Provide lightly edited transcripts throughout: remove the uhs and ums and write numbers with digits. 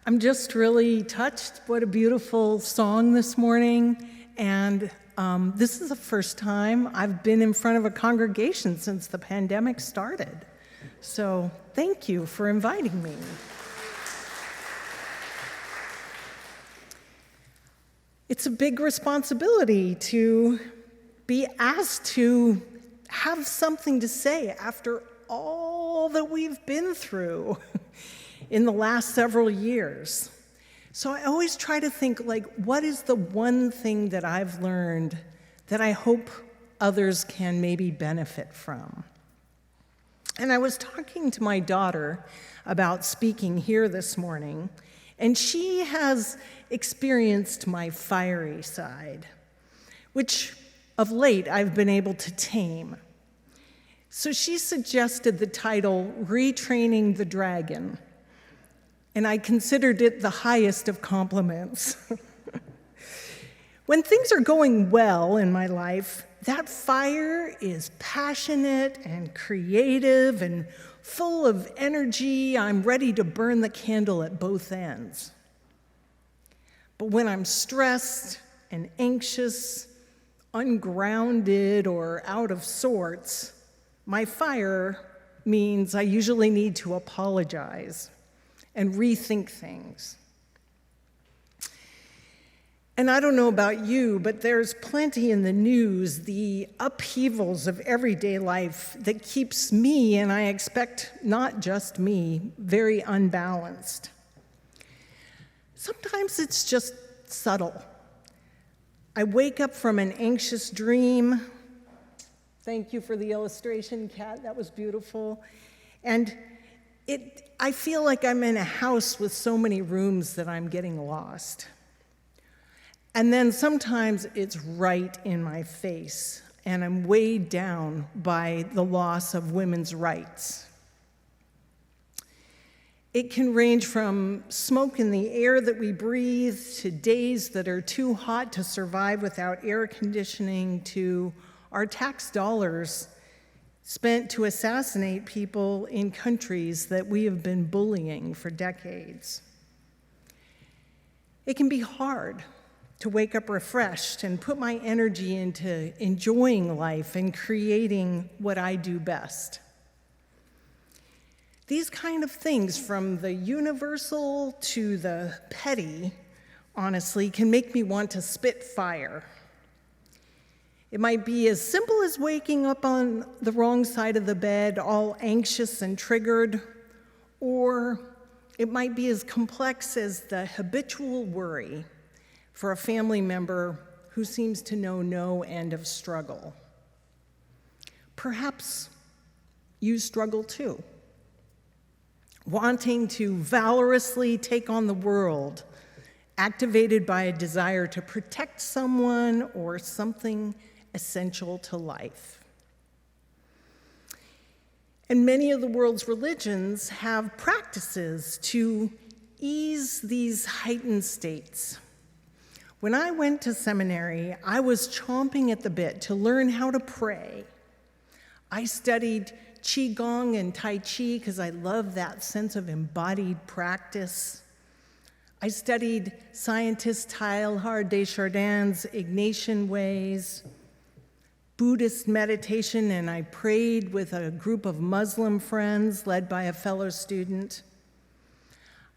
I'm just really touched. What a beautiful song this morning. And this is the first time I've been in front of a congregation since the pandemic started. So thank you for inviting me. It's a big responsibility to be asked to have something to say after all that we've been through in the last several years. So I always try to think, like, what is the one thing that I've learned that I hope others can maybe benefit from? And I was talking to my daughter about speaking here this morning, and she has experienced my fiery side, which of late I've been able to tame. So she suggested the title, Retraining the Dragon, and I considered it the highest of compliments. When things are going well in my life, that fire is passionate and creative and full of energy. I'm ready to burn the candle at both ends. But when I'm stressed and anxious, ungrounded, or out of sorts, my fire means I usually need to apologize and rethink things. And I don't know about you, but there's plenty in the news, the upheavals of everyday life that keeps me, and I expect not just me, very unbalanced. Sometimes it's just subtle. I wake up from an anxious dream. Thank you for the illustration, Kat, that was beautiful. And I feel like I'm in a house with so many rooms that I'm getting lost. And then sometimes it's right in my face, and I'm weighed down by the loss of women's rights. It can range from smoke in the air that we breathe to days that are too hot to survive without air conditioning to our tax dollars spent to assassinate people in countries that we have been bullying for decades. It can be hard to wake up refreshed and put my energy into enjoying life and creating what I do best. These kind of things, from the universal to the petty, honestly, can make me want to spit fire. It might be as simple as waking up on the wrong side of the bed, all anxious and triggered, or it might be as complex as the habitual worry for a family member who seems to know no end of struggle. Perhaps you struggle too, wanting to valorously take on the world, activated by a desire to protect someone or something essential to life. And many of the world's religions have practices to ease these heightened states. When I went to seminary, I was chomping at the bit to learn how to pray. I studied Qigong and Tai Chi because I love that sense of embodied practice. I studied scientist Teilhard de Chardin's Ignatian ways, Buddhist meditation, and I prayed with a group of Muslim friends led by a fellow student.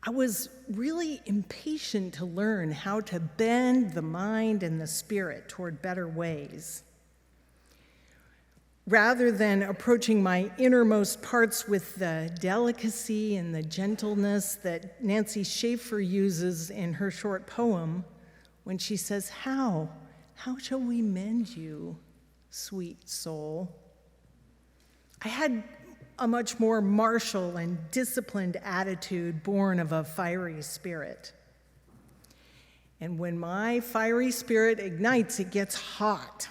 I was really impatient to learn how to bend the mind and the spirit toward better ways. Rather than approaching my innermost parts with the delicacy and the gentleness that Nancy Schaefer uses in her short poem when she says, How shall we mend you, sweet soul? I had a much more martial and disciplined attitude born of a fiery spirit. And when my fiery spirit ignites, it gets hot.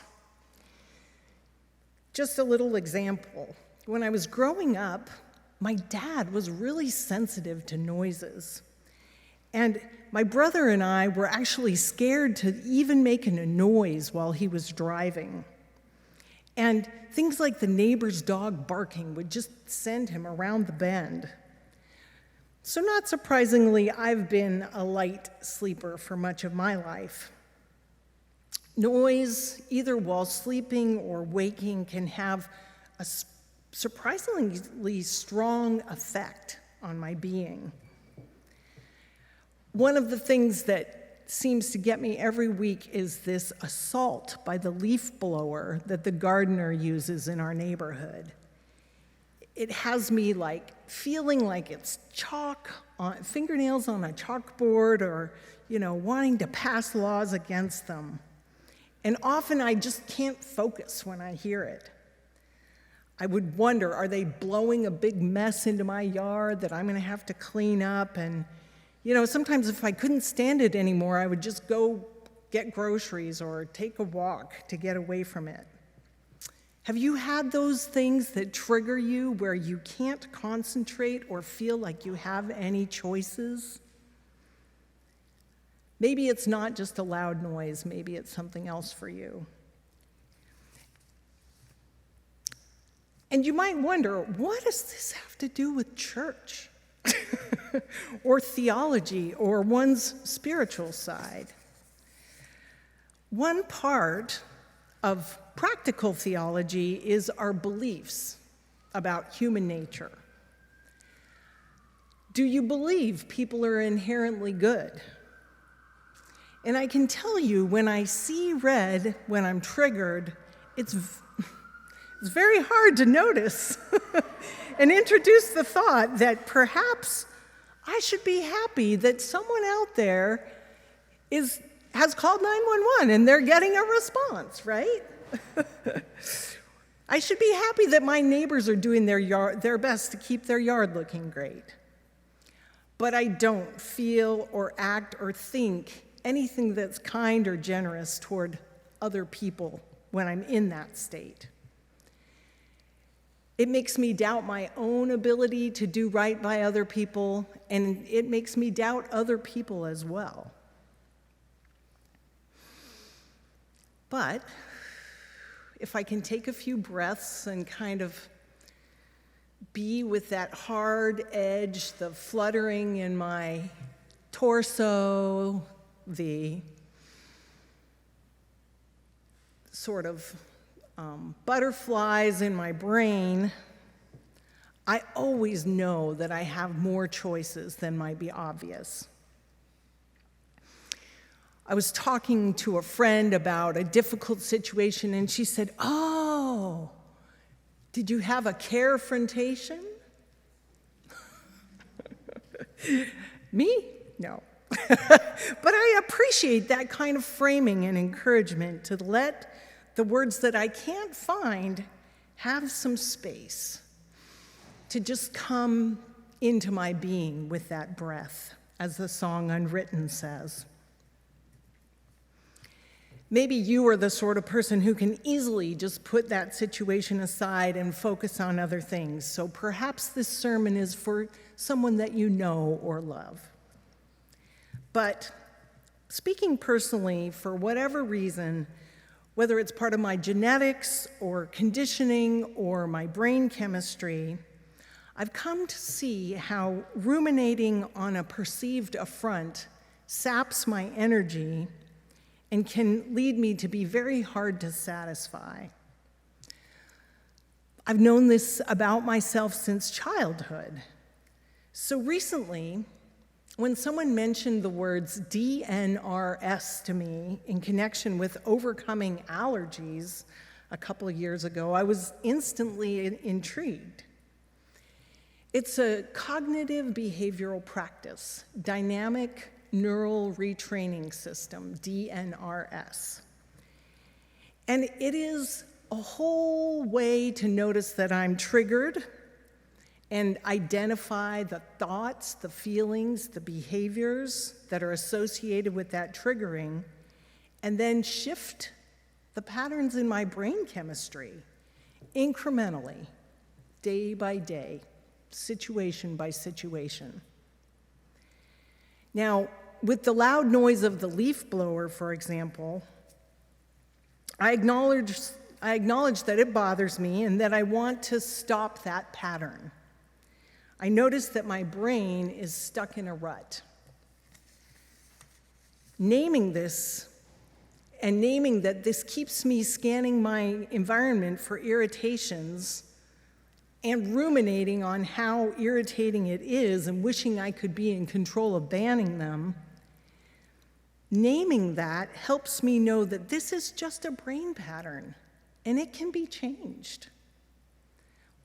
Just a little example. When I was growing up, my dad was really sensitive to noises. And my brother and I were actually scared to even make a noise while he was driving. And things like the neighbor's dog barking would just send him around the bend. So not surprisingly, I've been a light sleeper for much of my life. Noise, either while sleeping or waking, can have a surprisingly strong effect on my being. One of the things that seems to get me every week is this assault by the leaf blower that the gardener uses in our neighborhood. It has me feeling like it's fingernails on a chalkboard, or, wanting to pass laws against them. And often I just can't focus when I hear it. I would wonder, are they blowing a big mess into my yard that I'm going to have to clean up? And sometimes if I couldn't stand it anymore, I would just go get groceries or take a walk to get away from it. Have you had those things that trigger you where you can't concentrate or feel like you have any choices? Maybe it's not just a loud noise, maybe it's something else for you. And you might wonder, what does this have to do with church? Or theology, or one's spiritual side? One part of practical theology is our beliefs about human nature. Do you believe people are inherently good? And I can tell you, when I see red, when I'm triggered, it's very hard to notice and introduce the thought that perhaps I should be happy that someone out there has called 911 and they're getting a response, right? I should be happy that my neighbors are doing their best to keep their yard looking great. But I don't feel or act or think anything that's kind or generous toward other people when I'm in that state. It makes me doubt my own ability to do right by other people, and it makes me doubt other people as well. But if I can take a few breaths and kind of be with that hard edge, the fluttering in my torso, the sort of butterflies in my brain, I always know that I have more choices than might be obvious. I was talking to a friend about a difficult situation, and she said, "Oh, did you have a carefrontation?" Me? No. But I appreciate that kind of framing and encouragement to let the words that I can't find have some space, to just come into my being with that breath, as the song Unwritten says. Maybe you are the sort of person who can easily just put that situation aside and focus on other things. So perhaps this sermon is for someone that you know or love. But speaking personally, for whatever reason, whether it's part of my genetics or conditioning or my brain chemistry, I've come to see how ruminating on a perceived affront saps my energy and can lead me to be very hard to satisfy. I've known this about myself since childhood. So recently, when someone mentioned the words DNRS to me in connection with overcoming allergies a couple of years ago, I was instantly intrigued. It's a cognitive behavioral practice, dynamic neural retraining system, DNRS. And it is a whole way to notice that I'm triggered and identify the thoughts, the feelings, the behaviors that are associated with that triggering, and then shift the patterns in my brain chemistry incrementally, day by day, situation by situation. Now, with the loud noise of the leaf blower, for example, I acknowledge I acknowledge that it bothers me and that I want to stop that pattern. I notice that my brain is stuck in a rut. Naming this and naming that this keeps me scanning my environment for irritations and ruminating on how irritating it is and wishing I could be in control of banning them, naming that helps me know that this is just a brain pattern and it can be changed.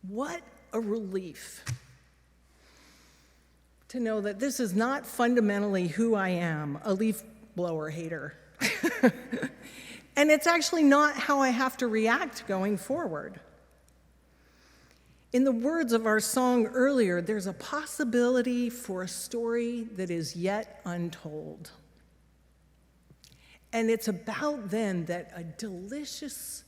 What a relief to know that this is not fundamentally who I am, a leaf blower hater. And it's actually not how I have to react going forward. In the words of our song earlier, there's a possibility for a story that is yet untold. And it's about then that a delicious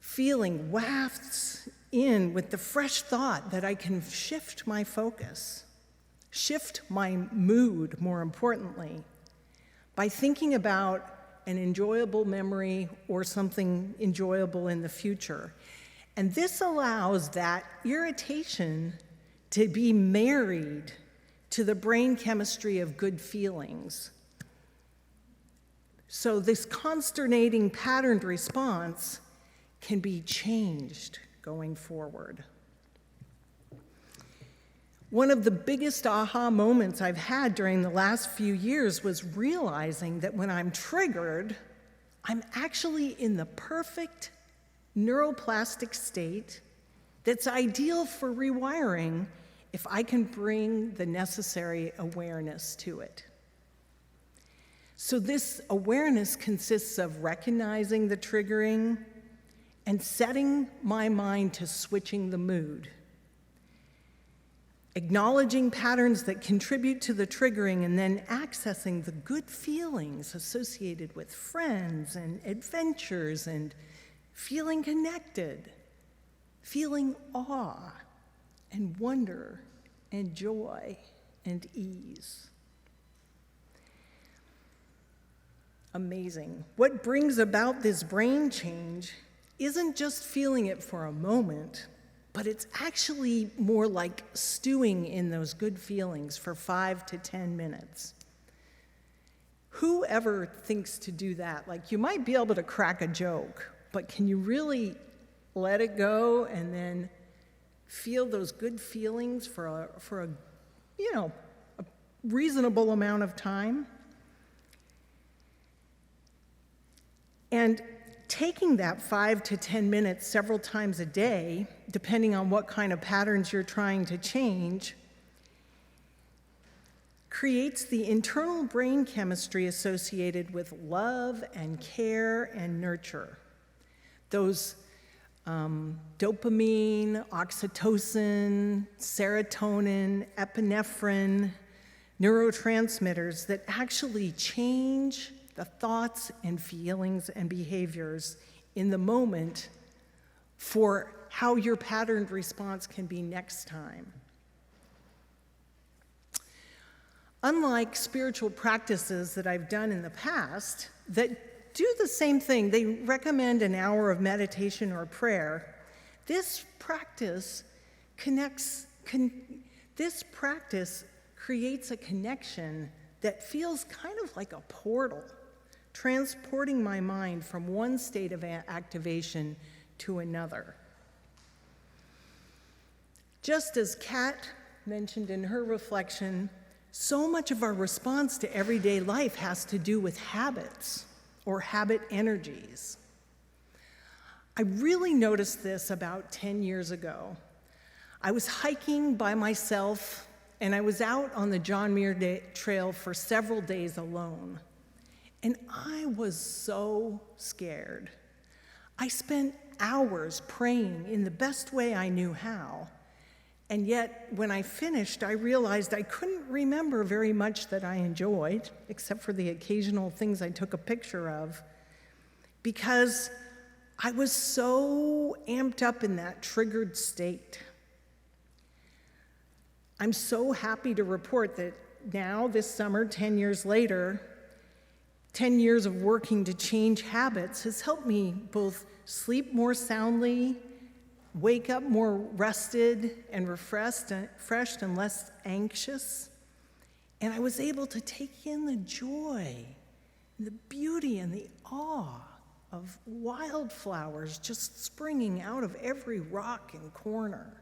feeling wafts in with the fresh thought that I can shift my focus, shift my mood, more importantly, by thinking about an enjoyable memory or something enjoyable in the future. And this allows that irritation to be married to the brain chemistry of good feelings. So this consternating patterned response can be changed going forward. One of the biggest aha moments I've had during the last few years was realizing that when I'm triggered, I'm actually in the perfect neuroplastic state that's ideal for rewiring if I can bring the necessary awareness to it. So this awareness consists of recognizing the triggering and setting my mind to switching the mood. Acknowledging patterns that contribute to the triggering and then accessing the good feelings associated with friends and adventures and feeling connected, feeling awe and wonder and joy and ease. Amazing. What brings about this brain change isn't just feeling it for a moment, but it's actually more like stewing in those good feelings for 5 to 10 minutes. Whoever thinks to do that? Like, you might be able to crack a joke, but can you really let it go and then feel those good feelings for a reasonable amount of time? And taking that 5 to 10 minutes several times a day, depending on what kind of patterns you're trying to change, creates the internal brain chemistry associated with love and care and nurture. Those dopamine, oxytocin, serotonin, epinephrine, neurotransmitters that actually change the thoughts and feelings and behaviors in the moment for how your patterned response can be next time. Unlike spiritual practices that I've done in the past that do the same thing, they recommend an hour of meditation or prayer, this practice creates a connection that feels kind of like a portal, transporting my mind from one state of activation to another. Just as Kat mentioned in her reflection, so much of our response to everyday life has to do with habits or habit energies. I really noticed this about 10 years ago. I was hiking by myself, and I was out on the John Muir Trail for several days alone. And I was so scared. I spent hours praying in the best way I knew how. And yet, when I finished, I realized I couldn't remember very much that I enjoyed, except for the occasional things I took a picture of, because I was so amped up in that triggered state. I'm so happy to report that now, this summer, 10 years later, 10 years of working to change habits has helped me both sleep more soundly, wake up more rested and refreshed and less anxious. And I was able to take in the joy, and the beauty, and the awe of wildflowers just springing out of every rock and corner,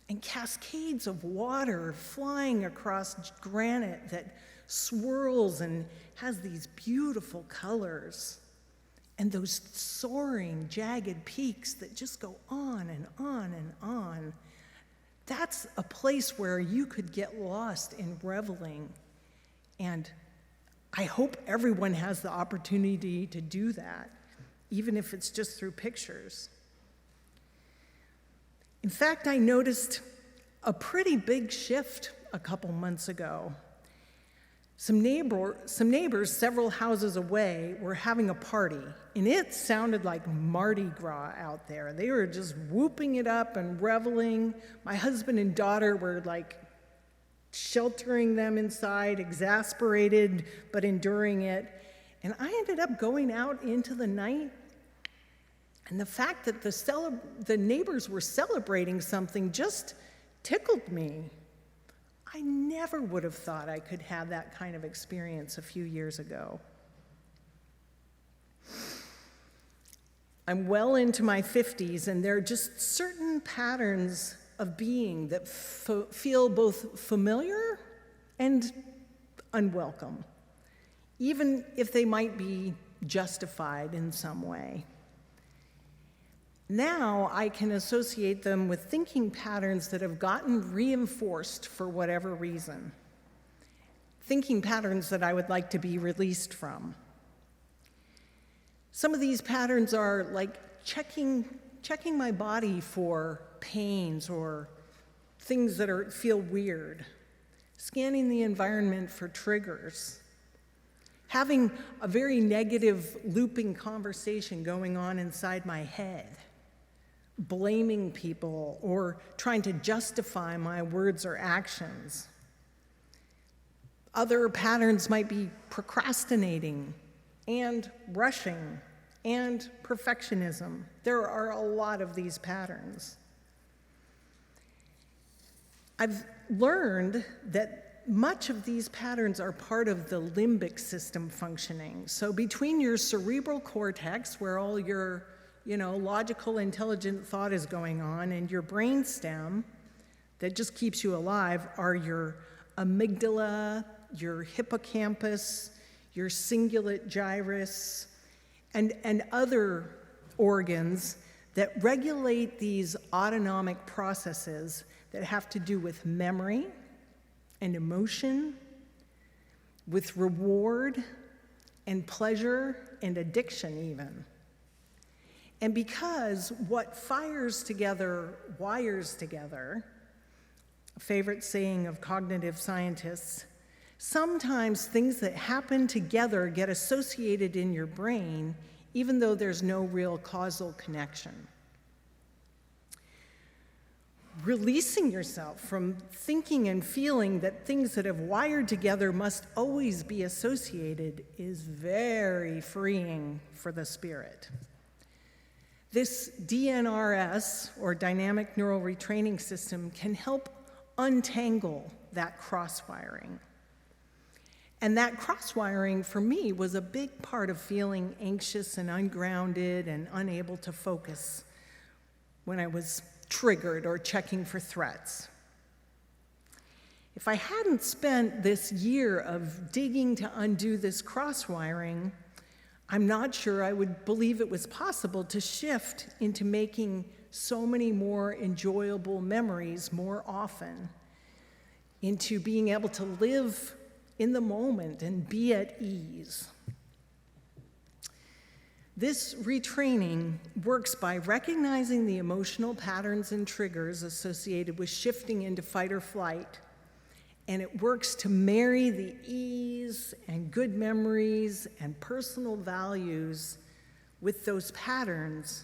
and cascades of water flying across granite that swirls and has these beautiful colors, and those soaring, jagged peaks that just go on and on and on. That's a place where you could get lost in reveling, and I hope everyone has the opportunity to do that, even if it's just through pictures. In fact, I noticed a pretty big shift a couple months ago. Some neighbors several houses away were having a party, and it sounded like Mardi Gras out there. They were just whooping it up and reveling. My husband and daughter were like sheltering them inside, exasperated but enduring it. And I ended up going out into the night, and the fact that the neighbors were celebrating something just tickled me. I never would have thought I could have that kind of experience a few years ago. I'm well into my 50s, and there are just certain patterns of being that feel both familiar and unwelcome, even if they might be justified in some way. Now I can associate them with thinking patterns that have gotten reinforced for whatever reason, thinking patterns that I would like to be released from. Some of these patterns are like checking my body for pains or things that feel weird, scanning the environment for triggers, having a very negative looping conversation going on inside my head, blaming people or trying to justify my words or actions. Other patterns might be procrastinating and rushing and perfectionism. There are a lot of these patterns. I've learned that much of these patterns are part of the limbic system functioning. So between your cerebral cortex, where all your logical, intelligent thought is going on, and your brainstem that just keeps you alive are your amygdala, your hippocampus, your cingulate gyrus, and other organs that regulate these autonomic processes that have to do with memory and emotion, with reward and pleasure and addiction even. And because what fires together wires together, a favorite saying of cognitive scientists, sometimes things that happen together get associated in your brain even though there's no real causal connection. Releasing yourself from thinking and feeling that things that have wired together must always be associated is very freeing for the spirit. This DNRS, or dynamic neural retraining system, can help untangle that cross-wiring. And that cross-wiring, for me, was a big part of feeling anxious and ungrounded and unable to focus when I was triggered or checking for threats. If I hadn't spent this year of digging to undo this cross-wiring, I'm not sure I would believe it was possible to shift into making so many more enjoyable memories more often, into being able to live in the moment and be at ease. This retraining works by recognizing the emotional patterns and triggers associated with shifting into fight or flight, and it works to marry the ease and good memories and personal values with those patterns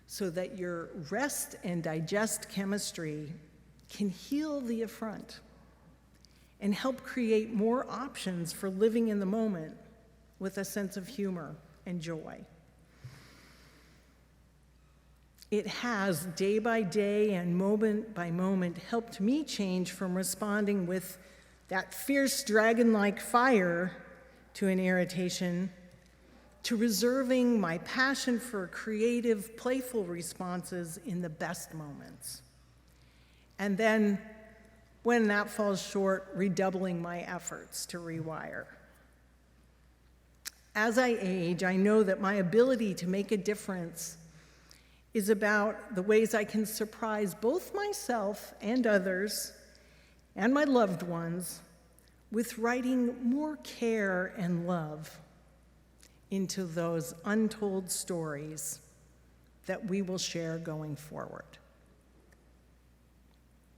so that your rest and digest chemistry can heal the affront and help create more options for living in the moment with a sense of humor and joy. It has, day by day and moment by moment, helped me change from responding with that fierce dragon-like fire to an irritation, to reserving my passion for creative, playful responses in the best moments. And then, when that falls short, redoubling my efforts to rewire. As I age, I know that my ability to make a difference is about the ways I can surprise both myself and others and my loved ones with writing more care and love into those untold stories that we will share going forward.